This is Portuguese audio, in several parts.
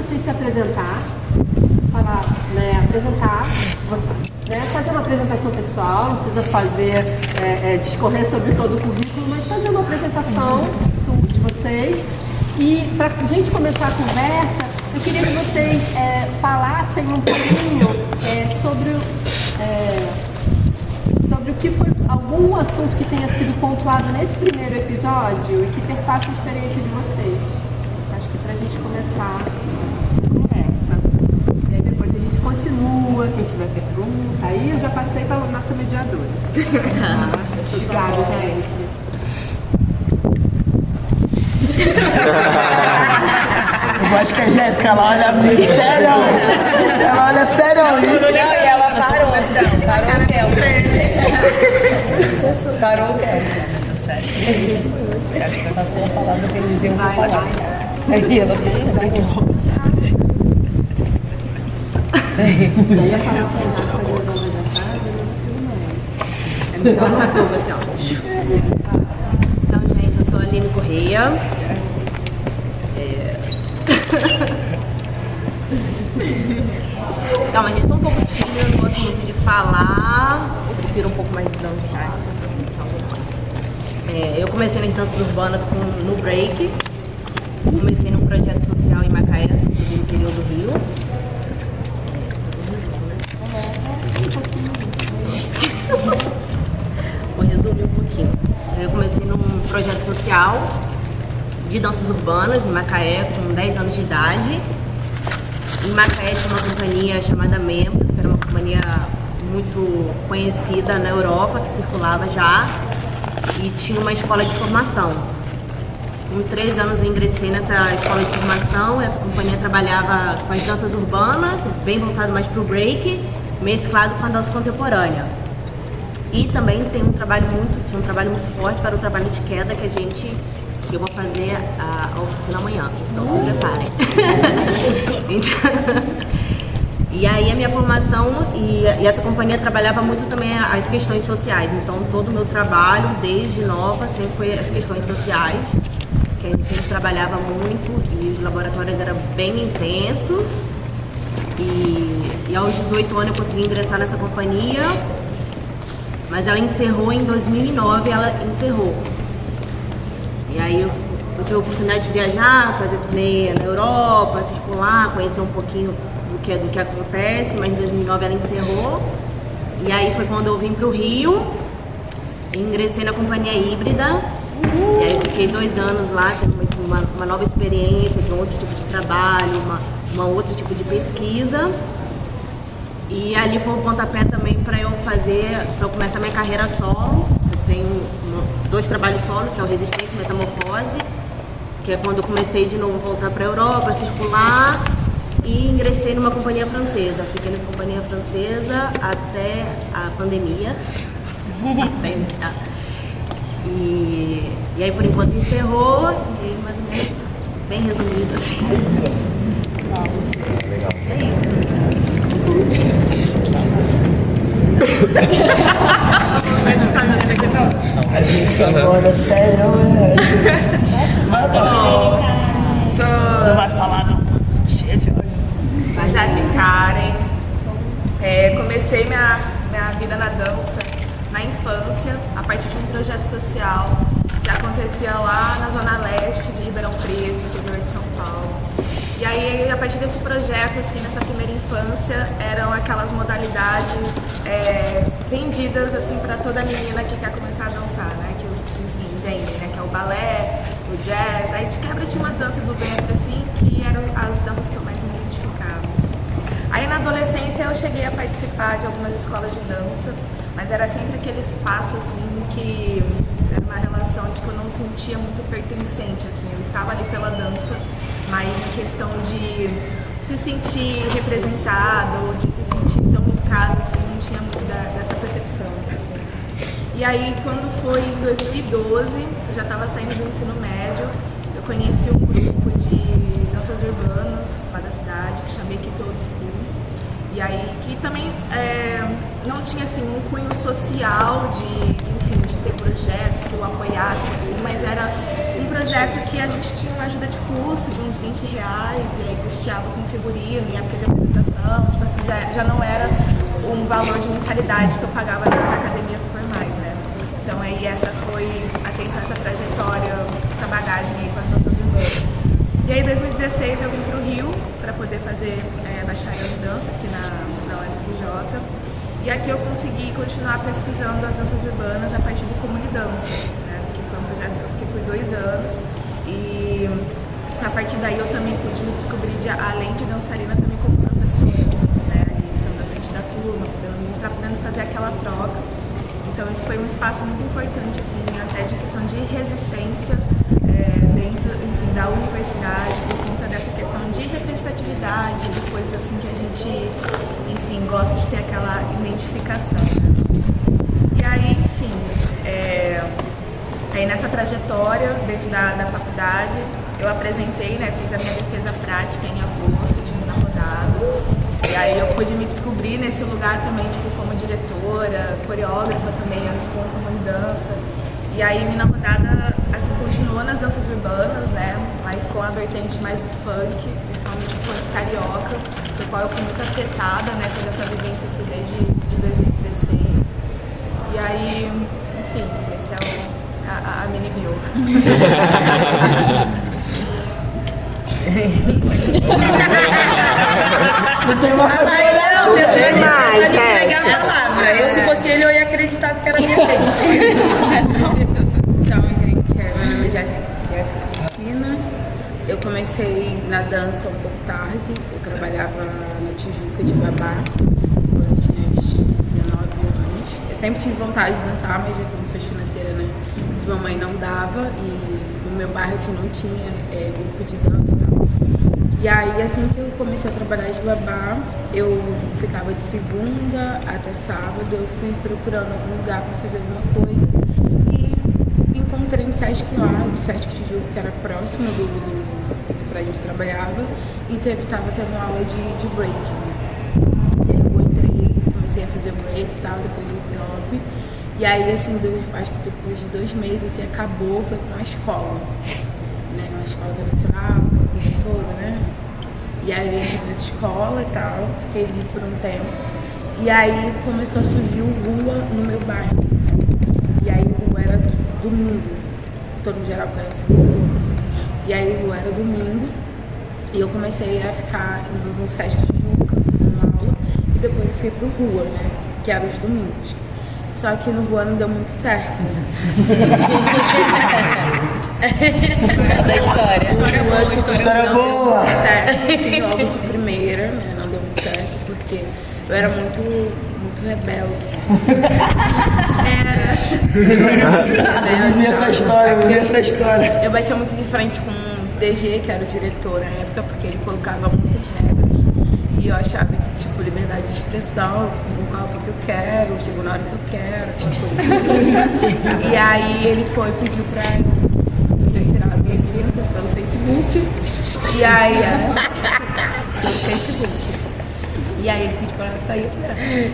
vocês se apresentar, falar, né, apresentar você, né, fazer uma apresentação pessoal, não precisa fazer, discorrer sobre todo o currículo, mas fazer uma apresentação de vocês. E para a gente começar a conversa, eu queria que vocês falassem um pouquinho sobre o que foi algum assunto que tenha sido pontuado nesse primeiro episódio e que perpassa a experiência de vocês. Acho que para a gente começar a conversa. E aí depois a gente continua, quem tiver pergunta. Aí eu já passei para a nossa mediadora. Obrigada, gente. Eu acho que a Jéssica, ela olha muito sério. Ela olha sério. Não, e ela parou. Parou o tempo. Parou o tempo. Passou a palavra sem dizer uma palavra. Aí ela falou. E aí a palavra já fazer as obras da casa, é muito uma fogo assim, ó. Então, gente, eu sou a Aline Correia. Calma, gente, sou um pouco tímida, não gosto muito de falar, eu prefiro um pouco mais de dançar. Eu comecei nas danças urbanas no break, comecei num projeto social em Macaé, no interior do Rio. Vou resumir um pouquinho. Eu comecei num projeto social de danças urbanas em Macaé com 10 anos de idade. Em Macaé tinha uma companhia chamada Membros, que era uma companhia muito conhecida na Europa, que circulava já, e tinha uma escola de formação. Com 3 anos eu ingressei nessa escola de formação. Essa companhia trabalhava com as danças urbanas, bem voltado mais para o break, mesclado com a dança contemporânea. E também tinha um trabalho muito forte para o trabalho de queda que eu vou fazer a oficina amanhã, então se preparem. E aí a minha formação e essa companhia trabalhava muito também as questões sociais, então todo o meu trabalho, desde nova, sempre foi as questões sociais, que a gente sempre trabalhava muito e os laboratórios eram bem intensos. E aos 18 anos eu consegui ingressar nessa companhia, mas ela encerrou em 2009, ela encerrou. E aí eu tive a oportunidade de viajar, fazer turnê na Europa, circular, conhecer um pouquinho do que acontece, mas em 2009 ela encerrou. E aí foi quando eu vim para o Rio, ingressei na companhia híbrida, e aí fiquei 2 anos lá, tendo uma nova experiência, com outro tipo de trabalho, uma outro tipo de pesquisa. E ali foi um pontapé também para eu começar minha carreira solo. Eu tenho 2 trabalhos solos, que é o Resistência e Metamorfose, que é quando eu comecei de novo a voltar para a Europa, circular, e ingressei numa companhia francesa. Fiquei nessa companhia francesa até a pandemia, até iniciar. E aí por enquanto encerrou, e mais ou menos bem resumido assim. Legal. É isso. A gente agora, sério, velho. Não vai falar, não. Cheia de olho. Sou Jaque Karen. Comecei minha vida na dança na infância, a partir de um projeto social que acontecia lá na Zona Leste de Ribeirão Preto, interior de São Paulo. E aí, a partir desse projeto, assim, nessa primeira infância, eram aquelas modalidades vendidas assim para toda menina que quer começar a dançar, né? Que enfim, entende, né? Que é o balé, o jazz. Aí de quebra tinha uma dança do ventre, assim, que eram as danças que eu mais me identificava. Aí na adolescência eu cheguei a participar de algumas escolas de dança, mas era sempre aquele espaço assim que era uma relação de que eu não sentia muito pertencente, assim. Eu estava ali pela dança, mas em questão de se sentir representado, de se sentir tão em casa, assim, não tinha muito dessa percepção. E aí, quando foi em 2012, eu já estava saindo do ensino médio, eu conheci um grupo de danças urbanas lá da cidade, que chama Equipe Old School. E aí, que também não tinha, assim, um cunho social de ter projetos que o apoiassem, assim, mas era um projeto que a gente tinha uma ajuda de custo de uns R$20, e aí custeava com figurino, em época de apresentação, tipo assim, já não era um valor de mensalidade que eu pagava nas academias formais, né? Então aí essa foi até então essa trajetória, essa bagagem aí com as danças urbanas. E aí em 2016 eu vim para o Rio para poder fazer bacharel de dança aqui na UFRJ. E aqui eu consegui continuar pesquisando as danças urbanas a partir do Comunidança, né? Que foi um projeto que eu fiquei por 2 anos. E a partir daí eu também pude me descobrir, além de dançarina, também como professora, né? E estando à frente da turma, podendo ministrar, podendo fazer aquela troca. Então esse foi um espaço muito importante, assim, até de questão de resistência dentro, enfim, da universidade, por conta dessa questão de representatividade, de coisas assim que a gente, enfim, gosta de ter aquela identificação, né? E aí, enfim, aí nessa trajetória dentro da faculdade, eu apresentei, né, fiz a minha defesa prática em agosto, tive na rodada. E aí eu pude me descobrir nesse lugar também, tipo, como diretora, coreógrafa também, antes com dança. E aí minha rodada, assim, continuou nas danças urbanas, né, mas com a vertente mais do funk, principalmente o funk carioca, do qual eu fui muito afetada, né, por essa vivência aqui desde 2016. E aí, enfim, esse é a mini bio. Não tem uma coisa. Tem mais, entregar a palavra. Eu, se fosse ele, eu ia acreditar que era minha vez. Então, gente, meu nome é Jéssica Cristina. Eu comecei na dança um pouco tarde. Eu trabalhava na Tijuca de babá quando eu tinha uns 19 anos. Eu sempre tive vontade de dançar, mas a condições financeiras, né, de mamãe não dava. E no meu bairro, assim, não tinha grupo de dança e tal. E aí, assim que eu comecei a trabalhar de babá, eu ficava de segunda até sábado, eu fui procurando algum lugar para fazer alguma coisa e encontrei um Sesc lá, do Sesc Tijuca, que era próximo do pra gente trabalhava, e tava tendo aula de break, né? E aí eu entrei, comecei a fazer break e tal, depois hip hop. E aí, assim, acho que depois de 2 meses, assim, acabou, foi com uma escola, né? Uma escola tradicional, aquela coisa toda, né? E aí eu entrei nessa escola e tal, fiquei ali por um tempo. E aí começou a surgir o Rua no meu bairro. E aí o Rua era domingo, todo mundo geral conhece o Rua. E aí o Rua era domingo, e eu comecei a ficar no Sesc Tijuca, fazendo aula, e depois eu fui pro Rua, né? Que era os domingos. Só que no Rua não deu muito certo. Da história. História boa. Certo, fiz logo de primeira, né? Não deu muito certo, porque eu era muito rebelde. Eu vivi essa história. Eu batia muito de frente com o DG, que era o diretor na época, porque ele colocava muitas regras. E eu achava que, tipo, liberdade de expressão, colocar o que eu quero, chego na hora que eu quero, aquela coisa. E aí ele pediu pra eu retirar do ensino pelo Facebook. E aí, pelo Facebook. E aí ele pediu pra ela sair, eu falei,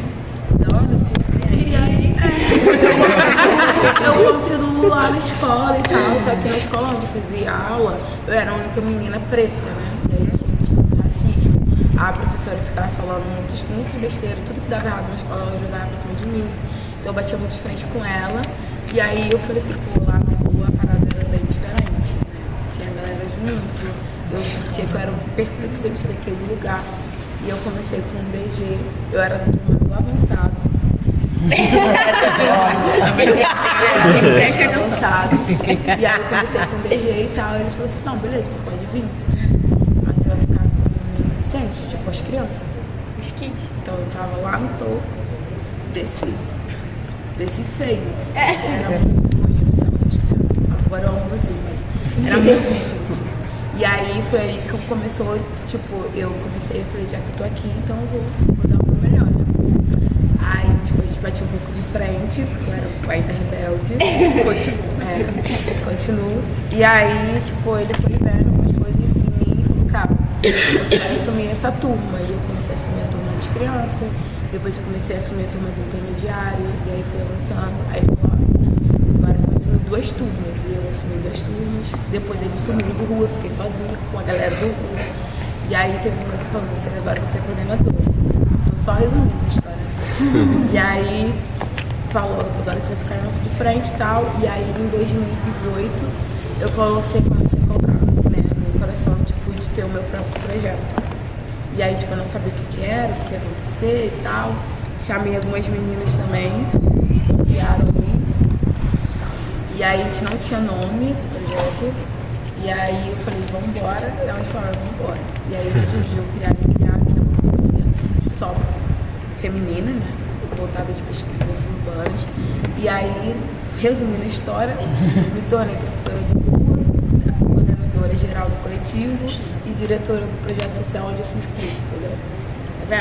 dane-se. E aí, eu continuo lá na escola e tal, só que na escola onde eu fazia aula, eu era a única menina preta, né? E aí tinha questão de racismo. A professora ficava falando muitas besteiras, tudo que dava errado na escola ela jogava pra cima de mim. Então eu batia muito de frente com ela. E aí eu falei assim, pô, lá na rua a parada era bem diferente, né? Tinha a galera junto, eu sentia que eu era um perfeccionista daquele lugar. E eu comecei com o DG, eu era da turma do avançado. Avançado. E aí eu comecei com o DG e tal, e eles falaram assim, não, beleza, você pode vir. Mas você vai ficar com o Vicente, tipo as crianças. Os kids. Então eu tava lá no topo, desci feio. Era muito ruim, eu pensava com as crianças. Agora eu amo vocês, mas era muito difícil. E aí foi aí que começou, tipo, eu comecei, eu falei, já que eu tô aqui, então eu vou dar o meu melhor, né? Aí, tipo, a gente batia um pouco de frente, porque eu era ainda rebelde. Continuo. E aí, tipo, ele foi vendo algumas coisas em mim e falou, cara, você vai assumir essa turma. E eu comecei a assumir a turma de criança, depois eu comecei a assumir a turma do intermediário, e aí fui avançando. Aí ele falou, agora você vai assumiu 2 turmas, e eu assumi 2 turmas, depois ele sumiu do rua, fiquei sozinha com a galera do rua. E aí teve um que falou, agora você é coordenadora. Tô só resumindo a história. E aí falou, agora você vai ficar de frente e tal. E aí em 2018 eu comecei a colocar, né, no meu coração, tipo, de ter o meu próprio projeto. E aí, tipo, eu não sabia o que era, o que ia acontecer e tal. Chamei algumas meninas também, confiaram em mim. E aí a gente não tinha nome do projeto. E aí eu falei, vambora. E ela falou, vambora. E aí surgiu criar, que é uma companhia só feminina, né? Voltada de pesquisas urbanas. E aí, resumindo a história, me tornei professora do curso, coordenadora geral do coletivo e diretora do projeto social onde eu fiz curso, entendeu? Tá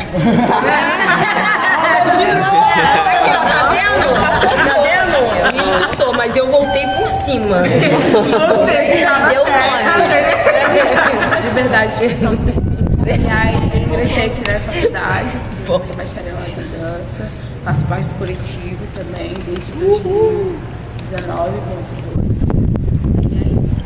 vendo? Me expulsou, mas eu voltei por cima. Você já deu nome. De verdade, expressão. E aí eu ingressei aqui na faculdade, tudo bacharelado em dança, faço parte do coletivo também desde 2019, E é isso.